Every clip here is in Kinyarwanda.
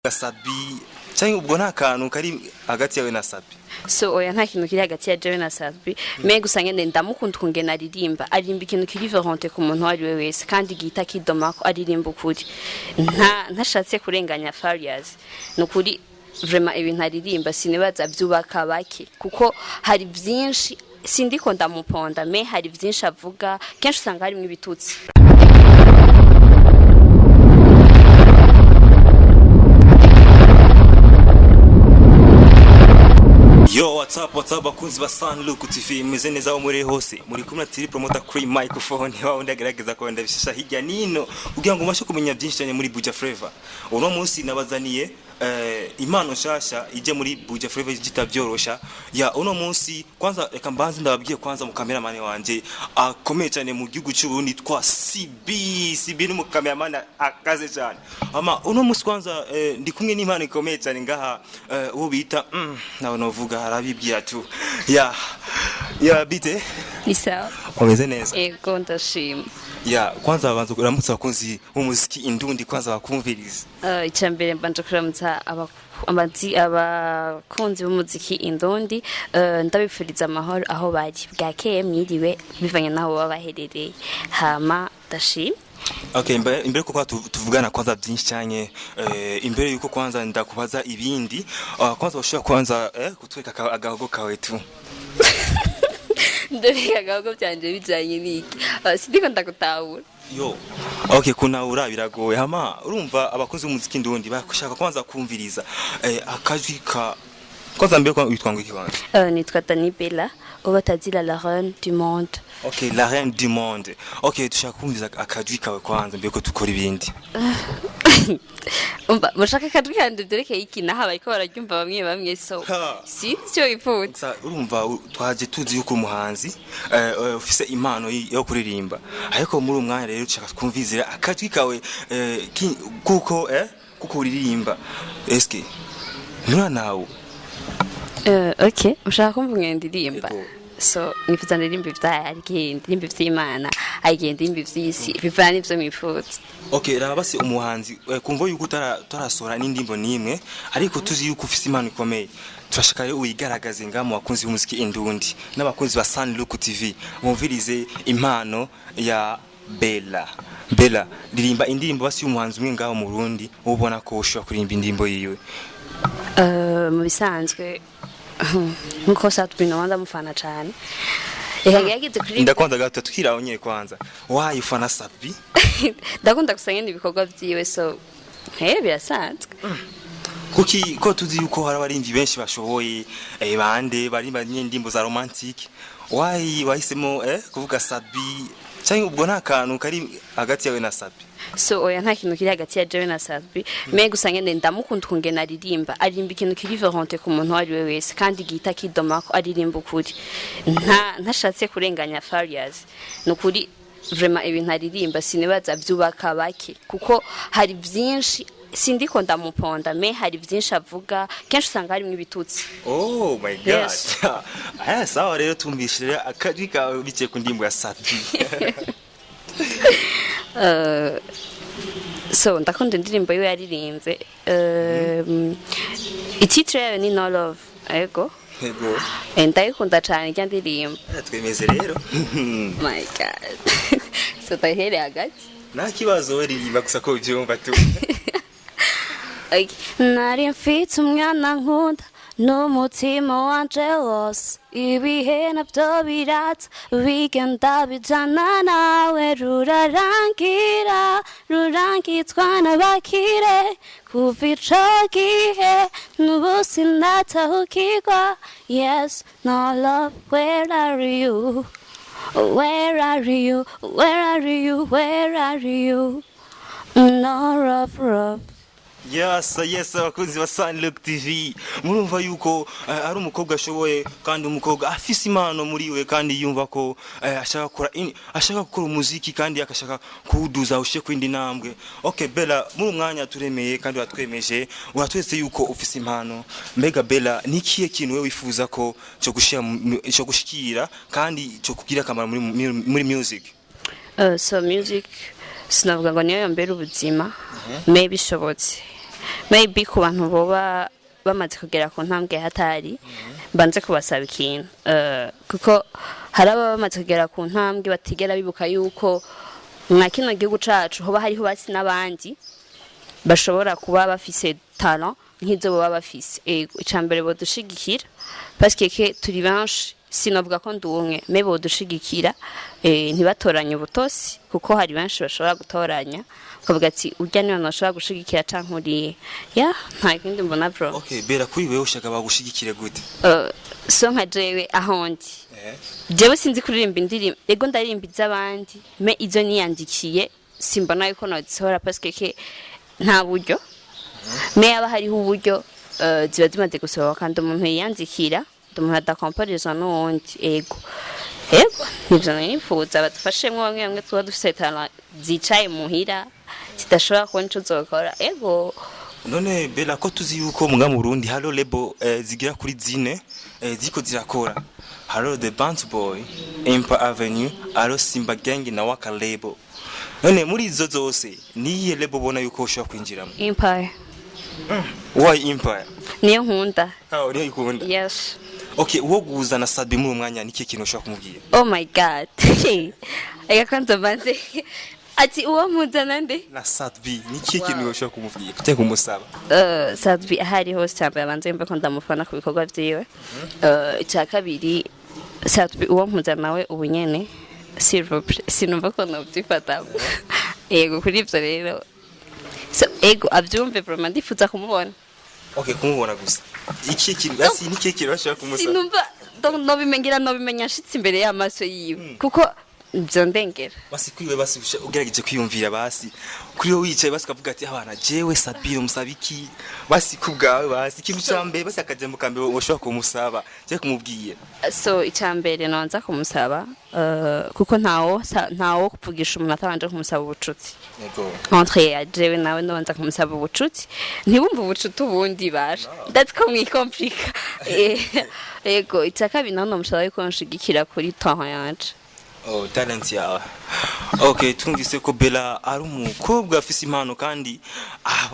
Sabi cyangwa ubwo nta kantu kari hagati yawe na Sabi. So oya nta kintu kiri hagati ya Jewe na Sabi. Me gusa ngende ndamukunda kungena aririmba ikintu kiri verante ku muntu wari we wese kandi gihita kidoma ko aririmba ukuri. Ntashatse kurenganya Farias. Nukuri vraiment ibintu aririmba sinibaza byubaka bake kuko hari byinshi sindiko ndamuponda me hari byinshi avuga kenshi usanga harimo ibitutsi. Yo, what's up bakunzi ba Look TV meze neza wo muri hose muri kumwe tiri promoter cream microphone wa ndagerageza ko ndabishisha hirya nino kugira ngo umashe kumenya byinshi cyane muri Buja Flavor. Uno munsi nabazaniye impano nshasha ije muri Buja Flavor gitabyorosha ya uno munsi kwanza reka mbanze ndababwiye kwanza mu cameraman wanje akomeye cyane mu gihugu cy'u Burundi twa CB ni mu cameraman akaze cyane ama uno munsi kwanza ndi kumwe n'impano ikomeye cyane ngaha uwo bita nawe novuga harabibwira tu ya bite Isa umeze neza ego ndashima ya kwanza abanza kuramutsa abakunzi b'umuziki indundi kwanza bakumviriza icyambere mbanje kuramutsa abakunzi b'umuziki indundi ndabifuriza amahoro aho bari bwakeye mwiriwe bivanye naho babaherereye hama ndashima. Okay, imbere ko tuvugana kwanza byinshi cyane imbere yuko kwanza ndakubaza ibindi kwanza ushobora kwanza kutweka agahogo kawe tu ndabika agahogo byanje bijanye niki sidiko ndagutahura yo okay kunahura biragoye hama urumva abakozi b'umuziki ndundi bashaka kwanza kumviriza akajwi ka kwanza mbere ko witwa ngo iki kwanza nitwa Niwe ubatazira la reine du monde. Okay, la reine du monde. Okay, tushaka kumviza akajwi kawe kwanza mbere ko tukora ibindi. Mushaka akajwi kandi byerekeye iki naha bariko bararyumva bamwe so. Si cyo ipfutse. Urumva twaje tuzi yuko umuhanzi ufise impano yo kuririmba. Ariko muri umwanya rero tushaka kumvizira akajwi kawe kuko uririmba. Eske nura nawe okay, ushaka kumvuga ndirimba. So nifuza ndirimba ndirimba vy'Imana agenda ndirimba vy'isi bivana ivyo mwifuza. Okay, raba basi umuhanzi kumva yuko utarasora n'indimbo nimwe ariko tuzi yuko ufise impano ikomeye. Turashaka rero uyigaragaze ngamu bakunzi b'umuziki indundi n'abakunzi ba Look TV mumvirize impano ya Bella ririmba indirimbo basi y'umuhanzi umwe ngaho mu Burundi ubona ko ushobora kurimba indimbo yiwe. Mu bisanzwe nko satubino wanda mufana cyane yagize kuri ndakunda gato tukiraho nyine kwanza wayi ufana Sabi ndakunda gusanga ibikorwa byiwe so birasanzwe kuki ko tuzi yuko hari abarimvyi benshi bashoboye bande barimba nyindimbo za romantique wayi wahisemo kuvuga Sabi cyangwa ubwo nta kantu kari hagati yawe na Sabi. So oya nta kintu kiri hagati ya Jewe na Sabi. Me gusa ngende ndamukunda kungena aririmba ikintu kiri verante ku muntu wari we wese kandi gihita kidoma ko aririmba ukuri. Ntashatse kurenganya Farias. Nukuri vraiment ibintu aririmba sinibaza byubaka bake kuko hari byinshi sindiko ndamuponda me hari byinshi avuga kenshi usanga harimo ibitutsi. Oh my god. Sawa rero tumbishire akajwi kawe bice ku ndimbo ya Sabi. So ndakunda indirimbo yo yaririmbye ititre yayo ni No Love ego ndayikunda cyane cyane ndirimbo twemeze rero. My god. So tahere hagati nta kibazo waririmba gusa ko ubyumva tu. Nari mfite umwana nkunda n'umutima wanje wose ibihe nabyo biratse bigenda bijana nawe rurangitwa n'abakire kuva ico gihe n'ubu sinatahukirwa. Yes, no love, where are you? Where are you? Where are you? Where are you? No love. Yes, abakunzi ba Look TV murumva yuko ari umukobwa ashoboye kandi umukobwa afise impano muri we kandi yumva ko ashaka gukora umuziki kandi akashaka kuwuduza ushe kwindi ntambwe. Okay Bella, muri umwanya turemeye kandi watwemeje uratwese yuko ufise impano. Mbega Bella, nikiye kintu we wifuza ko cyo gushikira kandi cyo kugira akamaro muri music? So music sinavuga ngo niyo yambera ubuzima maybe shobotse maybe ku bantu boba bamaze kugera ku ntambwe hatari banze kubasaba ikintu kuko hari ababa bamaze kugera ku ntambwe batigera bibuka yuko mwa kino gihugu cacu hoba hariho basi n'abandi bashobora kuba bafise talent nk'izo baba bafise icambere bo dushigikira parce que turi benshi sinovuga ko ndumwe me bo dushigikira ntibatoranye ubutosi kuko hari benshi bashobora gutoranya ukavuga ati urya niwe nashobora gushigikira cankuriye nta kindi mbona bro. Okay, bera kuri wewe ushaka bagushigikire gute? So nka jewe ahondi jewe sinzi kuririmba indirimbo ego ndaririmba iz'abandi me izo niyandikiye simbona yuko nozihora parce que nta buryo me aba hariho uburyo ziba zimaze gusohoka kandi umuntu yiyandikira umuntu adakomporeza n'uwundi ego nivyo nifuza badufashemwo bamwe bamwe tuba dufise talent zicaye muhira zidashobora kubona ico zokora ego. None bela ko tuzi yuko mu Burundi halo label zigira kuri zine ziko zirakora halo the Band Boy, Empire Avenue, halo Simba Gang na Waka label. None muri izo zose niye label bona yuko ushobora kwinjiramo? Empire. Why Empire? Niyo nkunda. Niyo ikunda? Yes. Okay, uwo guza na Sadbi mu mwanya niki kintu ushobora kumubwira? Oh my god. Ega kwanza banze ati uwo muzana nde na Sadbi niki kintu ushobora kumubwira kute kumusaba? Sadbi ahari hose cyane banze mbe ko ndamufana ku bikorwa vyiwe. Icya kabiri Sadbi uwo muzana nawe ubunyene sinumva ko nobyifata. Ego kuri ivyo rero so ego avyumve vraiment ndifuza kumubona. Okay, kumubona gusa iki kintu basi niki kintu bashaka kumusaba? Sinumva nobimenya nshitse imbere y'amaso yiwe kuko byo ndengera basi kwiwe basi ugerageje kwiyumvira basi kuri wowe wicaye basi kavuga ati abana jewe Sabiro musabiki basi kubgawe basi kintu cyambe basi akajembo kambe woshobora kumusaba je kumubwiye. So icambere nonza kumusaba kuko ntawo kuvugisha umuntu atabanje kumusaba ubucuti. Yego entre ya jewe nawe nonza kumusaba ubucuti ntibumva ubucuti ubundi basha that's come complica. Yego itakabi none mushaka yuko nshigikira kuri taha yanje. Talent yawe. Okay, twumvise ko Bella ari umukobwa afise impano kandi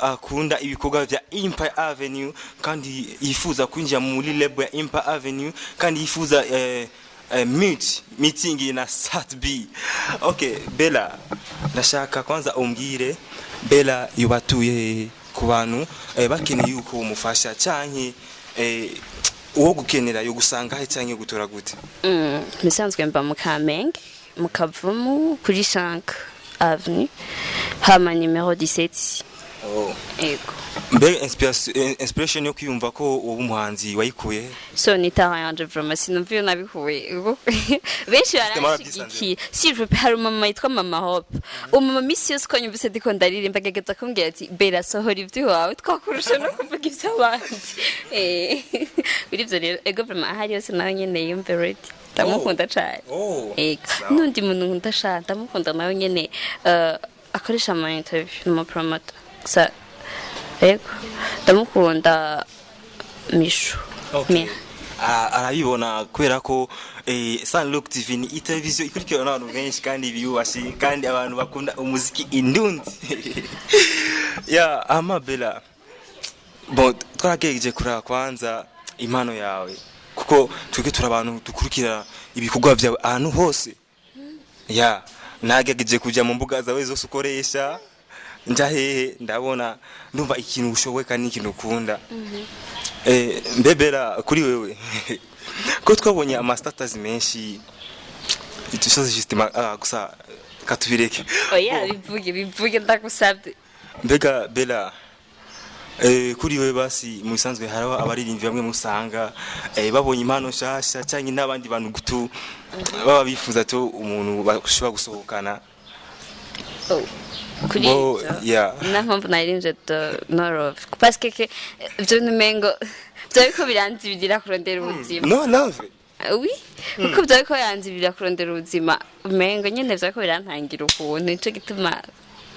akunda ibikorwa vya Empire Avenue kandi yifuza kwinjira muri label ya Empire Avenue kandi yifuza meeting na Sadbi. Okay, Bella ndashaka kwanza umbwire Bella yubatuye ku bantu bakeneye yuko umufasha canke uwo gukenera yo gusanga he cyangwa gutora gute? Misanzwe mba mu Kamenge mu Kavumu kuri 5 avenue hama numero 17. Ego mbe inspiration yo kwiyumva ko uwo umuhanzi wayikuye? So ni talent vraiment sinumva nabikuye benshi barashiki si je hari mama yitwa Mama Hope umama misi yose ko nyumvise diko ndaririmba gageza kumbwira ati Bella sohora ivyo wawe twakurusha no kuvuga ivyo abandi birivyo rero ego vraiment hari yose nawe nyene yumve ready ndamukunda cyane. Ego nundi muntu nkunda cyane ndamukunda nawe nyene akoresha ama interview no promoter sa ego ndamukunda Mishu. Okay. Arabibona kubera ko Sunlook TV ni televiziyo ikurikirana n'abantu benshi kandi biyubashye kandi abantu bakunda umuziki indundi. Ama Bella bon twaragejeje kura kwanza impano yawe kuko twige turabantu dukurikira ibikorwa byawe ahantu hose. Nagejeje kuja mu mbuga zawe zose ukoresha njahehe ndabona ndumva ikintu ushoboye kandi ikintu ukunda. Mbebera kuri wewe ko twabonye ama status menshi itusoze system gusa katubireke. Bivuge ndagusabye. Mbega Bella kuri wewe basi mu bisanzwe haraho abaririmvyi bamwe musanga babonye impano nshasha cyangwa n'abandi bantu gutu baba bifuza to umuntu bashobora gusohokana kuri naho narinje no parce que je ne mengo byariko biranzibira kurondera ubuzima. No love. Oui kuko byariko yanzibira kurondera ubuzima mengo nyene byariko birantangira ukuntu nico gituma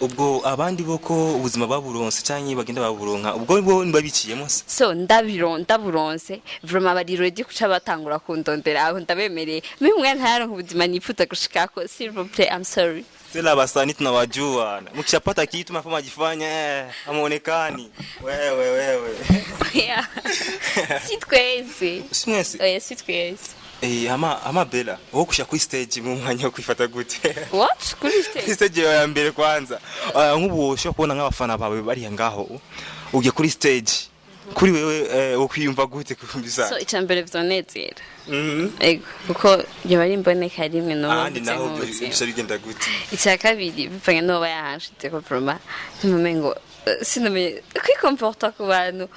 ubwo abandi boko ubuzima baburonse cyangwa bagenda baburonka ubwo bo nibabiciyemo. So ndaburonse vraiment bari ready kuca batangura kundondera aho ndabemereye mimwe ntayaronka ubuzima nifuza gushikako s'il vous plaît I'm sorry. Stella basani tunawajua. Mkishapata kitu mnafanya jifanya hamuonekani. Wewe. Yeah. Sitwezi. Simwese. Oya sitwezi. Ama Bella, wowe kusha kuri stage mu mwanya wo kwifata gute? What? Kuri stage? Stage ya mbere kwanza. Nk'ubu ushobora kubona nk'abafana bawe bari ngaho. Ugiye kuri stage. Kuri wewe ukwiyumva gute kumbisa? So icambere vyonezera. Ego kuko je bari mboneka rimwe no. Ahandi naho byo bigenda gute? Icya kabiri bipanye no bayahashite ko proma. Ntumengo sinome kwikomporta ku bantu.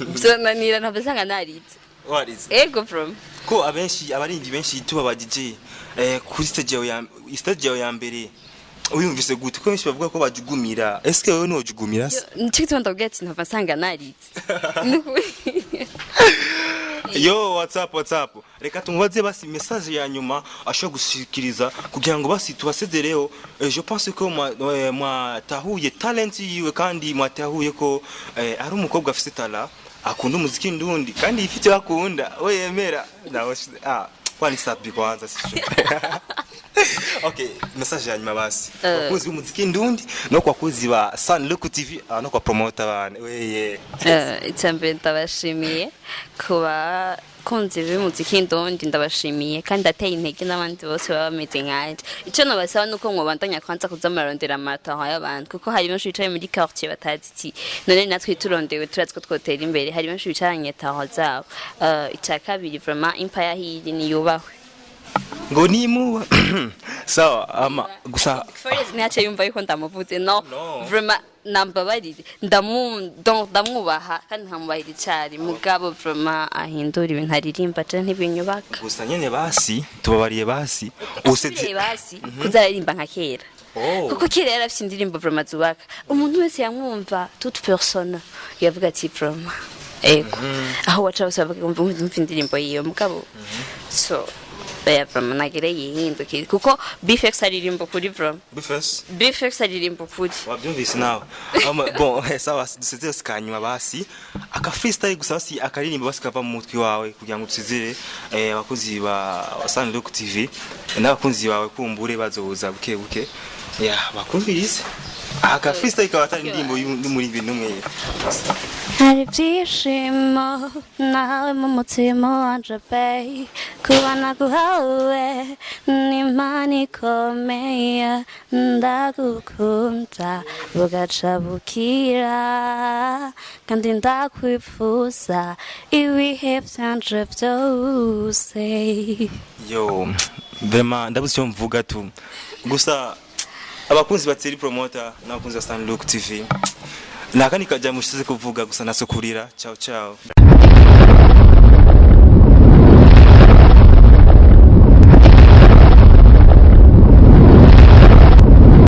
Byonanira ntabasanga naritse. Warize. Ego proma. Ko abenshi abaringi benshi tuba DJ kuri stage ya mbere uyumvise gute ko benshi bavuga ko bajugumira eske wewe no jugumira se nicyo ndabwira ati ntabasanga naritse yo whatsapp reka tumubaze basi message ya nyuma asho gushikiriza kugira ngo basi tubasezereho je pense ko tahuye talent yiwe kandi mwatahuye ko ari umukobwa afite talent akunda umuziki ndundi kandi ifite bakunda we yemera nawe kwani sabi kwanza sisho okay message ya nyuma basi kwakuzi umuziki ndundi no kwakuzi ba Look TV no kwa promoter bane weye icyambere ndabashimiye kuba kunzi b'umuziki ndundi ndabashimiye kandi ateye intege n'abandi bose baba bameze nkanje icyo nabasaba nuko mwobandanya kwanza kuzamarondera amataho y'abantu kuko hari benshi bicaye muri quartier bataziti none natwe turondewe turaziko twotera imbere hari benshi bicaranye taho zabo icya kabiri vraiment empire hiri ni yubahwe ngo nimu sawa ama gusa Forest nyache yumva yuko ndamuvuze no vraiment nambabarire ndamwubaha kandi nkamubahira cyari mugabo vraiment ahindura ibintu aririmba cyane ntibinyubaka gusa nyene basi tubabariye basi useze basi kuzaririmba nka kera kuko kera yarafite indirimbo vraiment zubaka umuntu wese yamwumva toute personne yavuga ati vraiment ego aho wacha bavuga umva indirimbo yiyo mugabo so vraiment nagere yihinduke kuko Bifex aririmbo kuri vraiment Bifex aririmbo kuri wabyumvise nawe bon sawa dusezeye sikanyuma basi aka freestyle gusa basi akaririmbo basi kava mu mutwe wawe kugira ngo tusezere abakozi ba Look TV n'abakunzi bawe kumbure bazoza buke bakumvirize aka freestyle kabatari indirimbo muri ibintu mwe hari byishimo nawe mu mutima wanje bay kubana guhawe n'Imana ikomeye ndagukunda bugaca bukira kandi ndakwifuza ibihe byanje byose yo vraiment ndabuze icyo mvuga tu gusa abakunzi batiri promoter n'abakunzi ba Look TV nakani kajya mushize kuvuga gusa nasokurira ciao